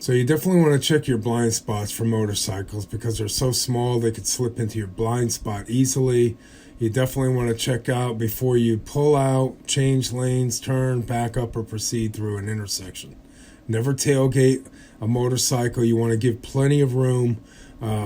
So you definitely want to check your blind spots for motorcycles because they're so small they could slip into your blind spot easily. You definitely want to check out before you pull out, change lanes, turn, back up, or proceed through an intersection. Never tailgate a motorcycle. You want to give plenty of room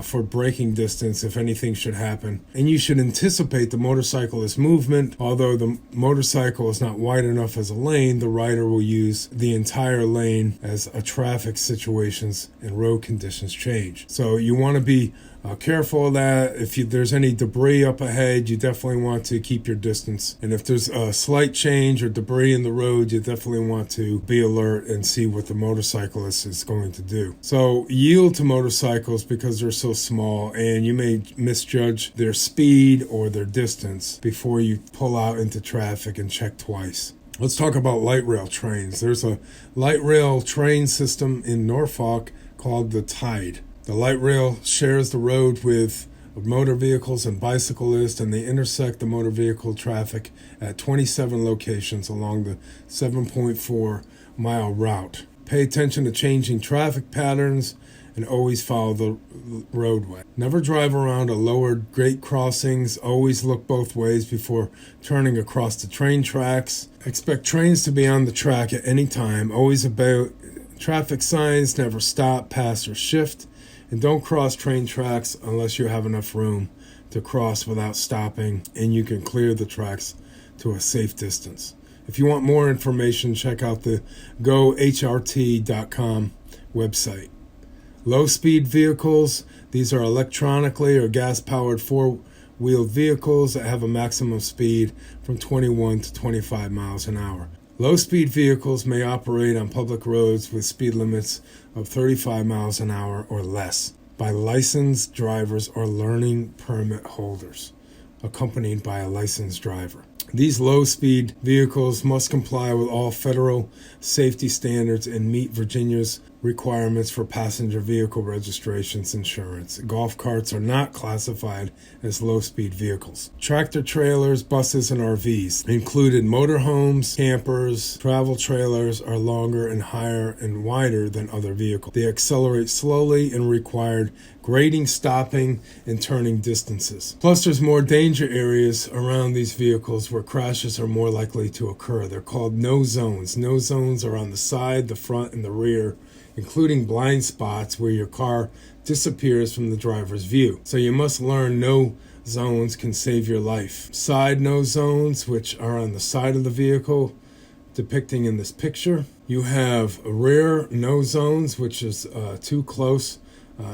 for braking distance if anything should happen. And you should anticipate the motorcyclist's movement. Although the motorcycle is not wide enough as a lane, the rider will use the entire lane as a traffic situations and road conditions change. So you want to be careful of that. If there's any debris up ahead, you definitely want to keep your distance. And if there's a slight change or debris in the road, you definitely want to be alert and see what the motorcyclist is going to do. So yield to motorcycles because they're so small, and you may misjudge their speed or their distance before you pull out into traffic and check twice. Let's talk about light rail trains. There's a light rail train system in Norfolk called the Tide. The light rail shares the road with motor vehicles and bicyclists, and they intersect the motor vehicle traffic at 27 locations along the 7.4-mile route. Pay attention to changing traffic patterns and always follow the roadway. Never drive around a lowered grade crossings. Always look both ways before turning across the train tracks. Expect trains to be on the track at any time. Always obey traffic signs. Never stop, pass, or shift. And don't cross train tracks unless you have enough room to cross without stopping and you can clear the tracks to a safe distance. If you want more information, check out the gohrt.com website. Low-speed vehicles, these are electronically or gas-powered four-wheeled vehicles that have a maximum speed from 21 to 25 miles an hour. Low-speed vehicles may operate on public roads with speed limits of 35 miles an hour or less by licensed drivers or learning permit holders, accompanied by a licensed driver. These low-speed vehicles must comply with all federal safety standards and meet Virginia's requirements for passenger vehicle registrations insurance. Golf carts are not classified as low-speed vehicles. Tractor trailers, buses, and RVs, included motorhomes, campers, travel trailers, are longer and higher and wider than other vehicles. They accelerate slowly and required grading, stopping, and turning distances. Plus, there's more danger areas around these vehicles where crashes are more likely to occur. They're called no zones. No zones are on the side, the front, and the rear, including blind spots where your car disappears from the driver's view. So you must learn no zones can save your life. Side no zones, which are on the side of the vehicle, depicting in this picture. You have rear no zones, which is too close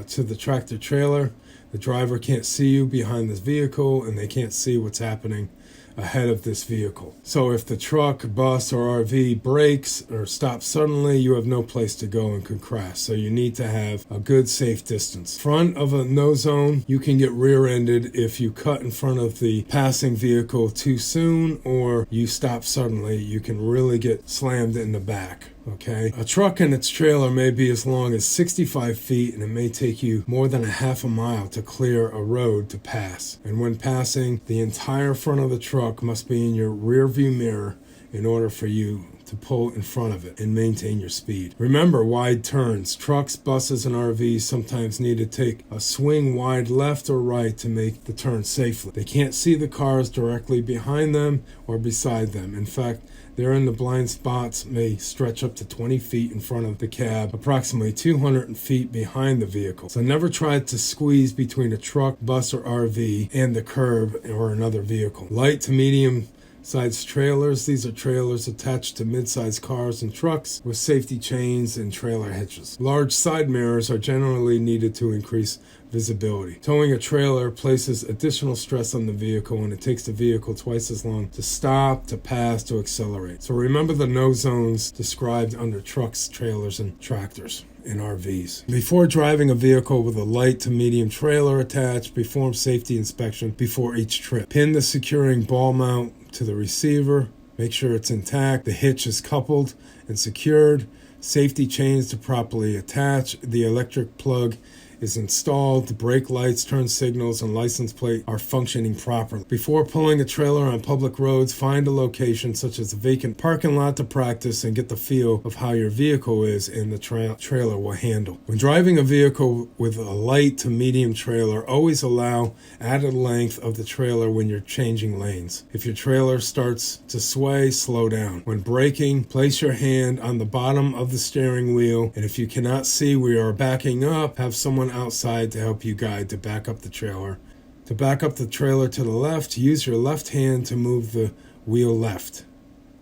to the tractor trailer. The driver can't see you behind this vehicle, and they can't see what's happening ahead of this vehicle. So if the truck, bus, or RV brakes or stops suddenly, you have no place to go and could crash. So you need to have a good safe distance. Front of a no zone, you can get rear-ended if you cut in front of the passing vehicle too soon or you stop suddenly. You can really get slammed in the back. Okay, a truck and its trailer may be as long as 65 feet, and it may take you more than a half a mile to clear a road to pass. And when passing, the entire front of the truck must be in your rear view mirror in order for you to pull in front of it and maintain your speed. Remember wide turns. Trucks, buses, and RVs sometimes need to take a swing wide left or right to make the turn safely. They can't see the cars directly behind them or beside them. In fact, they're in the blind spots may stretch up to 20 feet in front of the cab, approximately 200 feet behind the vehicle. So never try to squeeze between a truck, bus, or RV and the curb or another vehicle. Light to medium sized trailers. These are trailers attached to mid-sized cars and trucks with safety chains and trailer hitches. Large side mirrors are generally needed to increase visibility. Towing a trailer places additional stress on the vehicle, and it takes the vehicle twice as long to stop, to pass, to accelerate. So remember the no zones described under trucks, trailers, and tractors and RVs. Before driving a vehicle with a light to medium trailer attached, perform safety inspection before each trip. Pin the securing ball mount to the receiver. Make sure it's intact. The hitch is coupled and secured. Safety chains to properly attach. The electric plug is installed, the brake lights, turn signals, and license plate are functioning properly. Before pulling a trailer on public roads, find a location such as a vacant parking lot to practice and get the feel of how your vehicle is and the trailer will handle. When driving a vehicle with a light to medium trailer, always allow added length of the trailer when you're changing lanes. If your trailer starts to sway, slow down. When braking, place your hand on the bottom of the steering wheel, and if you cannot see where you are backing up, have someone outside to help you guide to back up the trailer. To back up the trailer to the left, use your left hand to move the wheel left.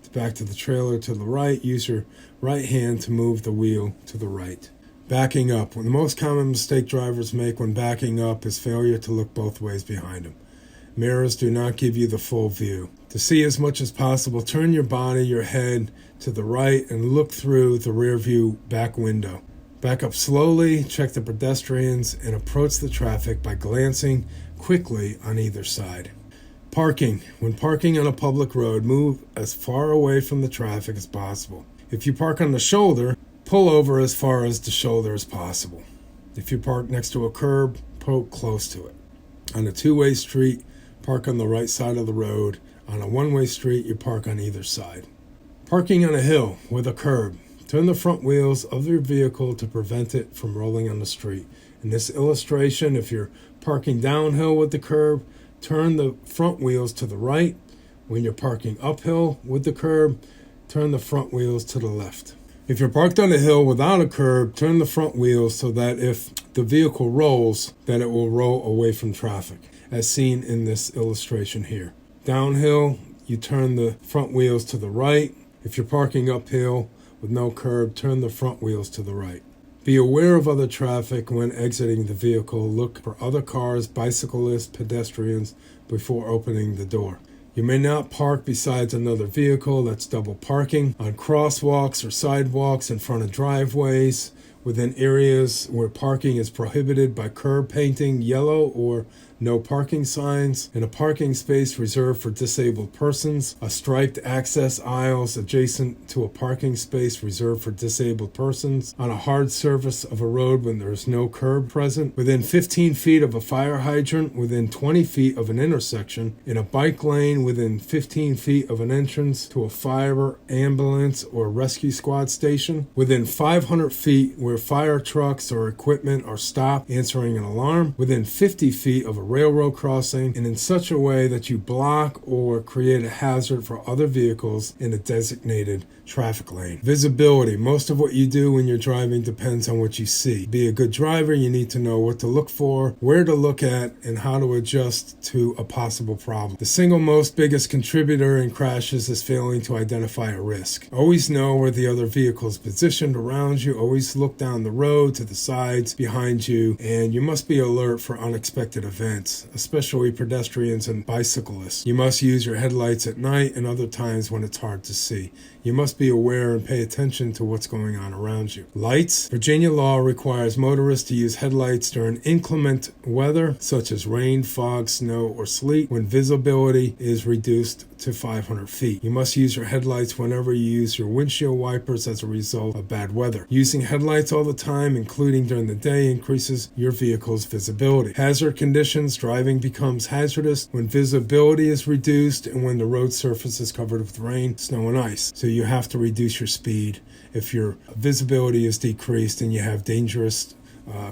To back to the trailer to the right, use your right hand to move the wheel to the right. Backing up. One of the most common mistake drivers make when backing up is failure to look both ways behind them. Mirrors do not give you the full view. To see as much as possible, turn your body, your head to the right and look through the rear view back window. Back up slowly, check the pedestrians, and approach the traffic by glancing quickly on either side. Parking. When parking on a public road, move as far away from the traffic as possible. If you park on the shoulder, pull over as far as the shoulder as possible. If you park next to a curb, pull close to it. On a two-way street, park on the right side of the road. On a one-way street, you park on either side. Parking on a hill with a curb. Turn the front wheels of your vehicle to prevent it from rolling on the street. In this illustration, if you're parking downhill with the curb, turn the front wheels to the right. When you're parking uphill with the curb, turn the front wheels to the left. If you're parked on a hill without a curb, turn the front wheels so that if the vehicle rolls, that it will roll away from traffic, as seen in this illustration here. Downhill, you turn the front wheels to the right. If you're parking uphill with no curb, turn the front wheels to the right. Be aware of other traffic when exiting the vehicle. Look for other cars, bicyclists, pedestrians before opening the door. You may not park besides another vehicle. That's double parking. On crosswalks or sidewalks in front of driveways, within areas where parking is prohibited by curb painting, yellow or no parking signs, in a parking space reserved for disabled persons, a striped access aisles adjacent to a parking space reserved for disabled persons, on a hard surface of a road when there is no curb present, within 15 feet of a fire hydrant, within 20 feet of an intersection, in a bike lane within 15 feet of an entrance to a fire, ambulance, or rescue squad station, within 500 feet where fire trucks or equipment are stopped answering an alarm, within 50 feet of a railroad crossing, and in such a way that you block or create a hazard for other vehicles in a designated traffic lane. Visibility. Most of what you do when you're driving depends on what you see. To be a good driver, you need to know what to look for, where to look at, and how to adjust to a possible problem. The single most biggest contributor in crashes is failing to identify a risk. Always know where the other vehicle is positioned around you. Always look down the road, to the sides, behind you, and you must be alert for unexpected events, especially pedestrians and bicyclists. You must use your headlights at night and other times when it's hard to see. You must be aware and pay attention to what's going on around you. Lights. Virginia law requires motorists to use headlights during inclement weather, such as rain, fog, snow, or sleet, when visibility is reduced to 500 feet. You must use your headlights whenever you use your windshield wipers as a result of bad weather. Using headlights all the time, including during the day, increases your vehicle's visibility. Hazard conditions. Driving becomes hazardous when visibility is reduced and when the road surface is covered with rain, snow, and ice. So you have to reduce your speed if your visibility is decreased and you have dangerous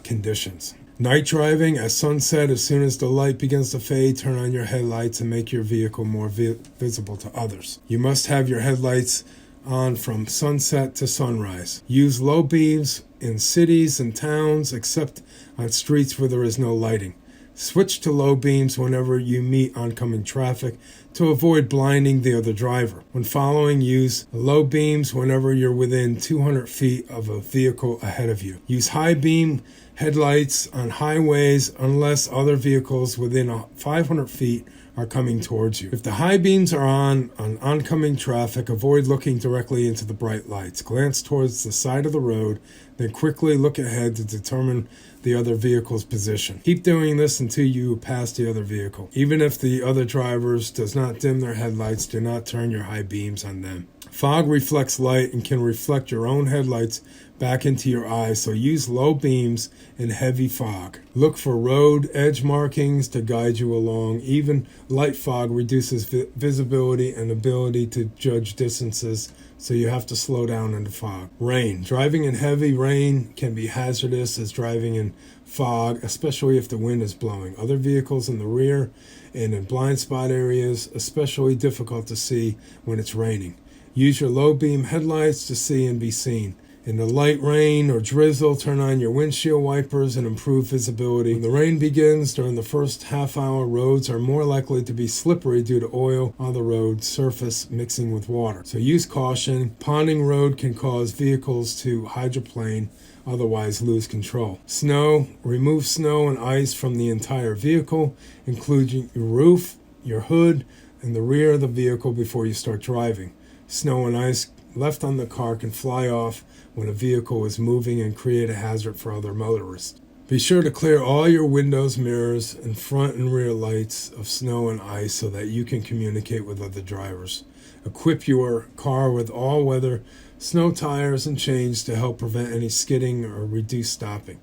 conditions. Night driving. At sunset, as soon as the light begins to fade, turn on your headlights and make your vehicle more visible to others. You must have your headlights on from sunset to sunrise. Use low beams in cities and towns, except on streets where there is no lighting. Switch to low beams whenever you meet oncoming traffic to avoid blinding the other driver. When following, use low beams whenever you're within 200 feet of a vehicle ahead of you. Use high beam headlights on highways unless other vehicles within 500 feet are coming towards you. If the high beams are on oncoming traffic, avoid looking directly into the bright lights. Glance towards the side of the road, then quickly look ahead to determine the other vehicle's position. Keep doing this until you pass the other vehicle. Even if the other drivers does not dim their headlights, do not turn your high beams on them. Fog reflects light and can reflect your own headlights back into your eyes, so use low beams in heavy fog. Look for road edge markings to guide you along. Even light fog reduces visibility and ability to judge distances, so you have to slow down in the fog. Rain. Driving in heavy rain can be hazardous as driving in fog, especially if the wind is blowing. Other vehicles in the rear and in blind spot areas, especially difficult to see when it's raining. Use your low beam headlights to see and be seen. In the light rain or drizzle, turn on your windshield wipers and improve visibility. When the rain begins during the first half hour, roads are more likely to be slippery due to oil on the road surface mixing with water. So use caution. Ponding road can cause vehicles to hydroplane, otherwise lose control. Snow. Remove snow and ice from the entire vehicle, including your roof, your hood, and the rear of the vehicle before you start driving. Snow and ice left on the car can fly off when a vehicle is moving and create a hazard for other motorists. Be sure to clear all your windows, mirrors, and front and rear lights of snow and ice so that you can communicate with other drivers. Equip your car with all-weather snow tires and chains to help prevent any skidding or reduce stopping.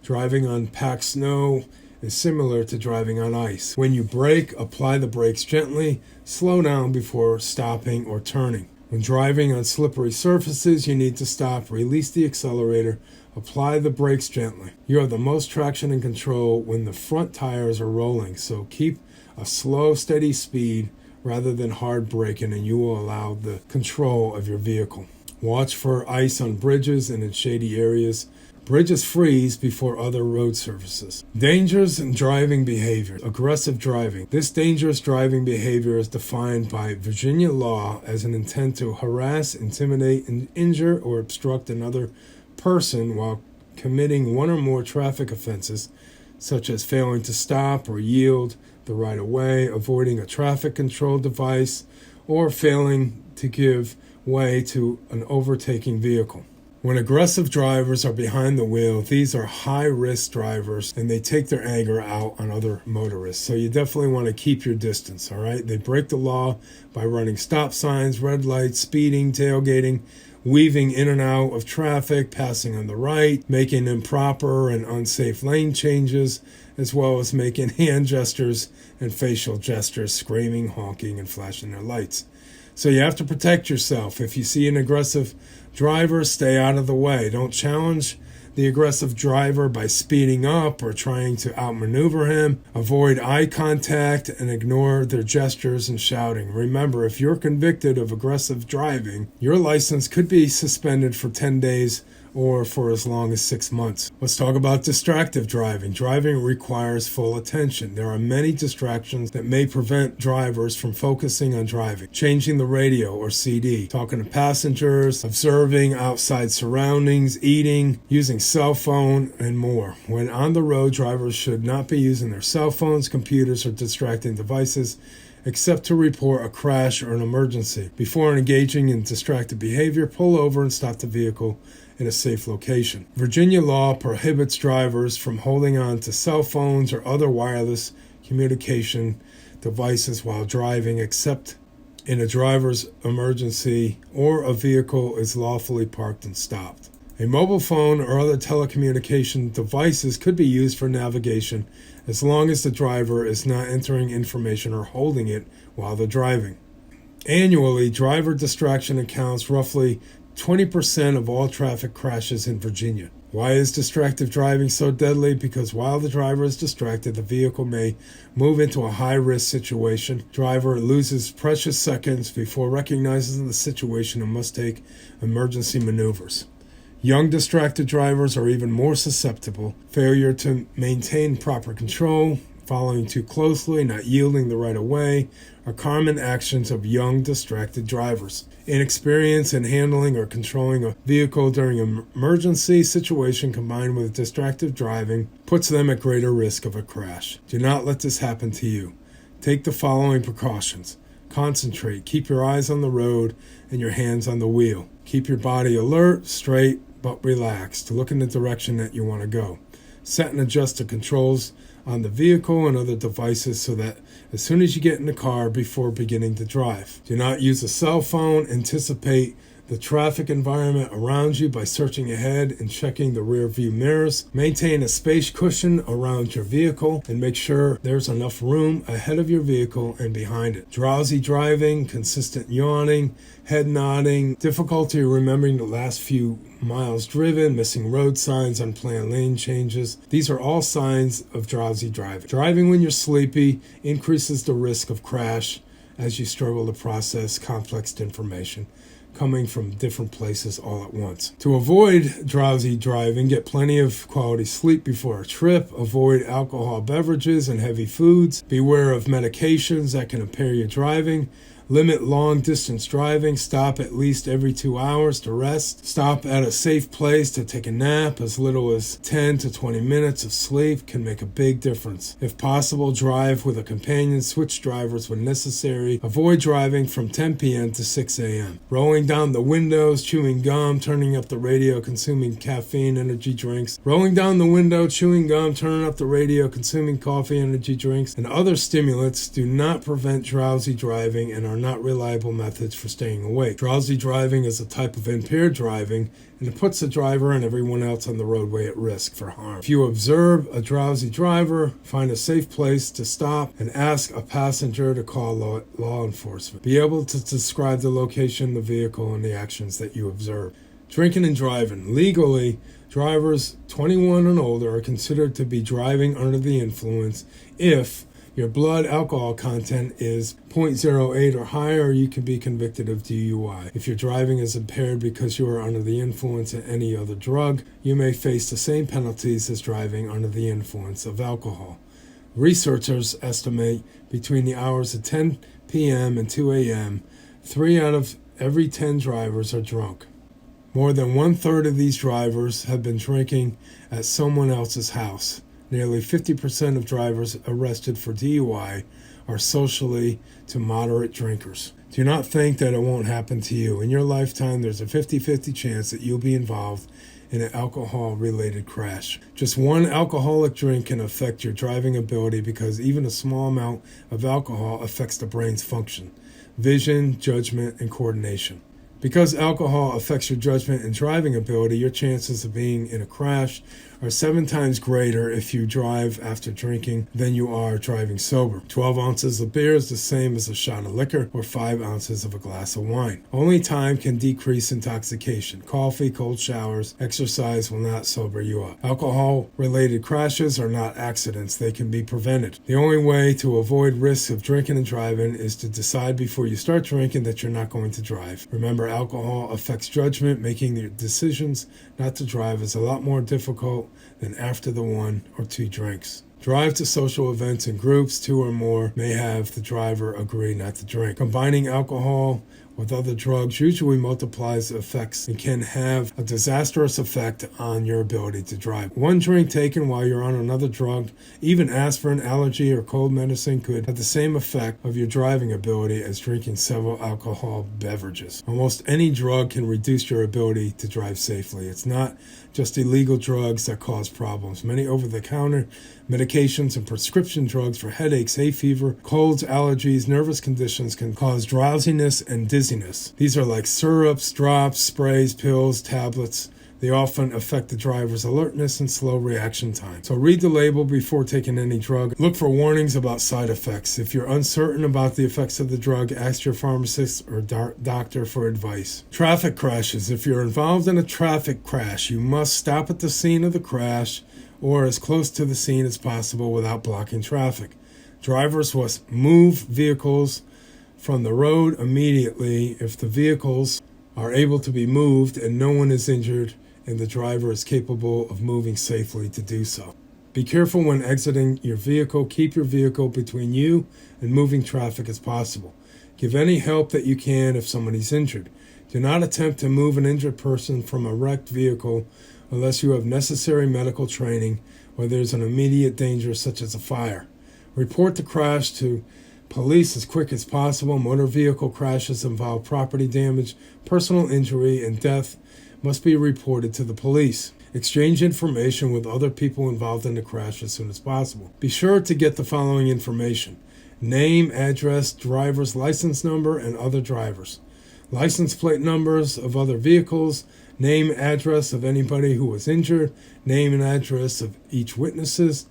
Driving on packed snow is similar to driving on ice. When you brake, apply the brakes gently. Slow down before stopping or turning. When driving on slippery surfaces, you need to stop, release the accelerator, apply the brakes gently. You have the most traction and control when the front tires are rolling, so keep a slow, steady speed rather than hard braking, and you will allow the control of your vehicle. Watch for ice on bridges and in shady areas. Bridges freeze before other road surfaces. Dangers in driving behavior. Aggressive driving. This dangerous driving behavior is defined by Virginia law as an intent to harass, intimidate, and injure or obstruct another person while committing one or more traffic offenses, such as failing to stop or yield the right of way, avoiding a traffic control device, or failing to give way to an overtaking vehicle. When aggressive drivers are behind the wheel, these are high-risk drivers, and they take their anger out on other motorists. So you definitely want to keep your distance, all right? They break the law by running stop signs, red lights, speeding, tailgating, weaving in and out of traffic, passing on the right, making improper and unsafe lane changes, as well as making hand gestures and facial gestures, screaming, honking, and flashing their lights. So you have to protect yourself. If you see an aggressive driver, stay out of the way. Don't challenge the aggressive driver by speeding up or trying to outmaneuver him. Avoid eye contact and ignore their gestures and shouting. Remember, if you're convicted of aggressive driving, your license could be suspended for 10 days or for as long as 6 months. Let's talk about distracted driving. Driving requires full attention. There are many distractions that may prevent drivers from focusing on driving. Changing the radio or CD, talking to passengers, observing outside surroundings, eating, using cell phone, and more. When on the road, drivers should not be using their cell phones, computers, or distracting devices, except to report a crash or an emergency. Before engaging in distracted behavior, pull over and stop the vehicle in a safe location. Virginia law prohibits drivers from holding on to cell phones or other wireless communication devices while driving, except in a driver's emergency or a vehicle is lawfully parked and stopped. A mobile phone or other telecommunication devices could be used for navigation as long as the driver is not entering information or holding it while they're driving. Annually, driver distraction accounts roughly 20% of all traffic crashes in Virginia. Why is distracted driving so deadly? Because while the driver is distracted, the vehicle may move into a high-risk situation. Driver loses precious seconds before recognizing the situation and must take emergency maneuvers. Young distracted drivers are even more susceptible. Failure to maintain proper control, following too closely, not yielding the right of way, are common actions of young distracted drivers. Inexperience in handling or controlling a vehicle during an emergency situation combined with distracted driving puts them at greater risk of a crash. Do not let this happen to you. Take the following precautions. Concentrate. Keep your eyes on the road and your hands on the wheel. Keep your body alert, straight, but relaxed. Look in the direction that you want to go. Set and adjust the controls on the vehicle and other devices so that as soon as you get in the car before beginning to drive. Do not use a cell phone. Anticipate the traffic environment around you by searching ahead and checking the rear view mirrors. Maintain a space cushion around your vehicle and make sure there's enough room ahead of your vehicle and behind it. Drowsy driving, consistent yawning, head nodding, difficulty remembering the last few miles driven, missing road signs, unplanned lane changes. These are all signs of drowsy driving. Driving when you're sleepy increases the risk of crash as you struggle to process complex information coming from different places all at once. To avoid drowsy driving, get plenty of quality sleep before a trip. Avoid alcohol beverages and heavy foods. Beware of medications that can impair your driving. Limit long-distance driving. Stop at least every 2 hours to rest. Stop at a safe place to take a nap. As little as 10 to 20 minutes of sleep can make a big difference. If possible, drive with a companion. Switch drivers when necessary. Avoid driving from 10 p.m. to 6 a.m. Rolling down the windows, chewing gum, turning up the radio, consuming caffeine, energy drinks. Rolling down the window, chewing gum, turning up the radio, consuming coffee, energy drinks, and other stimulants do not prevent drowsy driving and are not reliable methods for staying awake. Drowsy driving is a type of impaired driving, and it puts the driver and everyone else on the roadway at risk for harm. If you observe a drowsy driver, find a safe place to stop and ask a passenger to call law enforcement. Be able to describe the location, the vehicle, and the actions that you observe. Drinking and driving. Legally, drivers 21 and older are considered to be driving under the influence if your blood alcohol content is 0.08 or higher, you can be convicted of DUI. If your driving is impaired because you are under the influence of any other drug, you may face the same penalties as driving under the influence of alcohol. Researchers estimate between the hours of 10 p.m. and 2 a.m., 3 out of every 10 drivers are drunk. More than 1/3 of these drivers have been drinking at someone else's house. Nearly 50% of drivers arrested for DUI are socially to moderate drinkers. Do not think that it won't happen to you. In your lifetime, there's a 50-50 chance that you'll be involved in an alcohol-related crash. Just one alcoholic drink can affect your driving ability because even a small amount of alcohol affects the brain's function, vision, judgment, and coordination. Because alcohol affects your judgment and driving ability, your chances of being in a crash are 7 times greater if you drive after drinking than you are driving sober. 12 ounces of beer is the same as a shot of liquor or 5 ounces of a glass of wine. Only time can decrease intoxication. Coffee, cold showers, exercise will not sober you up. Alcohol-related crashes are not accidents. They can be prevented. The only way to avoid risks of drinking and driving is to decide before you start drinking that you're not going to drive. Remember, alcohol affects judgment. Making the decisions not to drive is a lot more difficult than after the 1 or 2 drinks. Drive to social events in groups. 2 or more may have the driver agree not to drink. Combining alcohol with other drugs usually multiplies the effects and can have a disastrous effect on your ability to drive. 1 drink taken while you're on another drug, even aspirin, allergy, or cold medicine, could have the same effect of your driving ability as drinking several alcohol beverages. Almost any drug can reduce your ability to drive safely. It's not just illegal drugs that cause problems. Many over-the-counter medications and prescription drugs for headaches, hay fever, colds, allergies, nervous conditions can cause drowsiness and dizziness. These are like syrups, drops, sprays, pills, tablets. They often affect the driver's alertness and slow reaction time. So read the label before taking any drug. Look for warnings about side effects. If you're uncertain about the effects of the drug, ask your pharmacist or doctor for advice. Traffic crashes. If you're involved in a traffic crash, you must stop at the scene of the crash or as close to the scene as possible without blocking traffic. Drivers must move vehicles from the road immediately if the vehicles are able to be moved and no one is injured and the driver is capable of moving safely to do so. Be careful when exiting your vehicle. Keep your vehicle between you and moving traffic as possible. Give any help that you can if somebody's injured. Do not attempt to move an injured person from a wrecked vehicle unless you have necessary medical training or there's an immediate danger such as a fire. Report the crash to police as quick as possible. Motor vehicle crashes involve property damage, personal injury, and death must be reported to the police. Exchange information with other people involved in the crash as soon as possible. Be sure to get the following information: name, address, driver's license number, and other drivers. License plate numbers of other vehicles, name, address of anybody who was injured, name and address of each witnesses,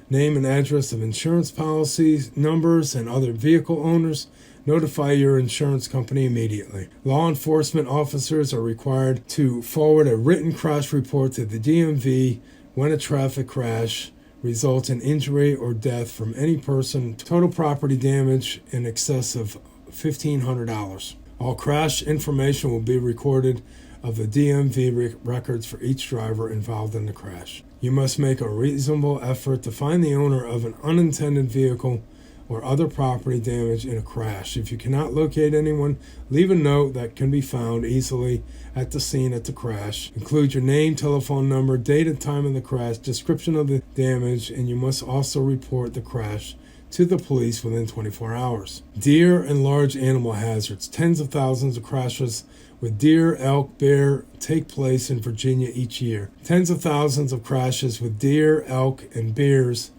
name and address of insurance policies, numbers, and other vehicle owners. Notify your insurance company immediately. Law enforcement officers are required to forward a written crash report to the DMV when a traffic crash results in injury or death from any person, total property damage in excess of $1,500. All crash information will be recorded of the DMV records for each driver involved in the crash. You must make a reasonable effort to find the owner of an unintended vehicle or other property damage in a crash. If you cannot locate anyone, leave a note that can be found easily at the scene at the crash. Include your name, telephone number, date and time of the crash, description of the damage, and you must also report the crash to the police within 24 hours. Deer and large animal hazards. Tens of thousands of crashes with deer, elk, bear take place in Virginia each year. Tens of thousands of crashes with deer, elk, and bears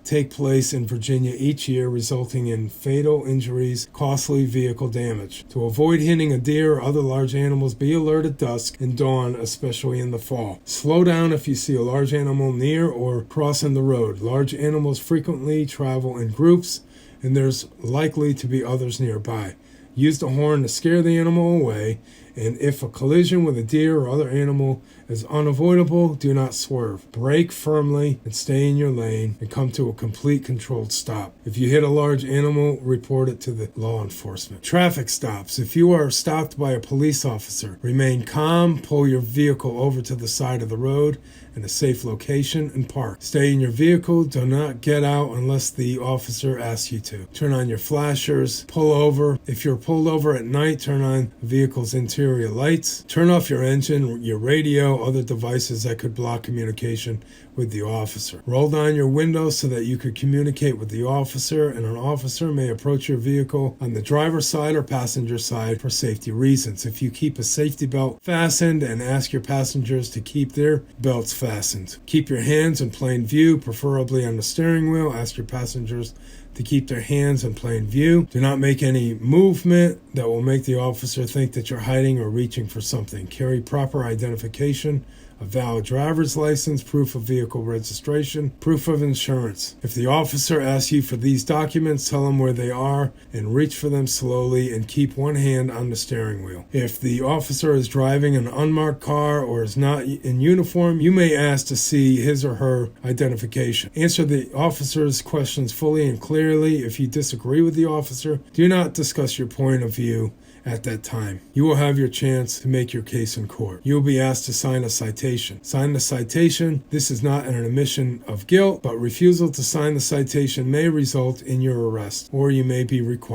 take place in Virginia each year, resulting in fatal injuries, costly vehicle damage. To avoid hitting a deer or other large animals, be alert at dusk and dawn, especially in the fall. Slow down if you see a large animal near or crossing the road. Large animals frequently travel in groups, and there's likely to be others nearby. Use the horn to scare the animal away, and if a collision with a deer or other animal is unavoidable, do not swerve. Brake firmly and stay in your lane and come to a complete controlled stop. If you hit a large animal, report it to the law enforcement. Traffic stops. If you are stopped by a police officer, remain calm, pull your vehicle over to the side of the road in a safe location, and park. Stay in your vehicle. Do not get out unless the officer asks you to. Turn on your flashers. Pull over. If you're pulled over at night, turn on the vehicle's interior lights. Turn off your engine, your radio, other devices that could block communication with the officer. Roll down your windows so that you could communicate with the officer, and an officer may approach your vehicle on the driver's side or passenger side for safety reasons. If you keep a safety belt fastened, and ask your passengers to keep their belts fastened. Keep your hands in plain view, preferably on the steering wheel. Ask your passengers to keep their hands in plain view. Do not make any movement that will make the officer think that you're hiding or reaching for something. Carry proper identification, a valid driver's license, proof of vehicle registration, proof of insurance. If the officer asks you for these documents, tell them where they are and reach for them slowly, and keep one hand on the steering wheel. If the officer is driving an unmarked car or is not in uniform, you may ask to see his or her identification. Answer the officer's questions fully and clearly. If you disagree with the officer, do not discuss your point of view at that time. You will have your chance to make your case in court. You will be asked to sign a citation. Sign the citation. This is not an admission of guilt, but refusal to sign the citation may result in your arrest, or you may be required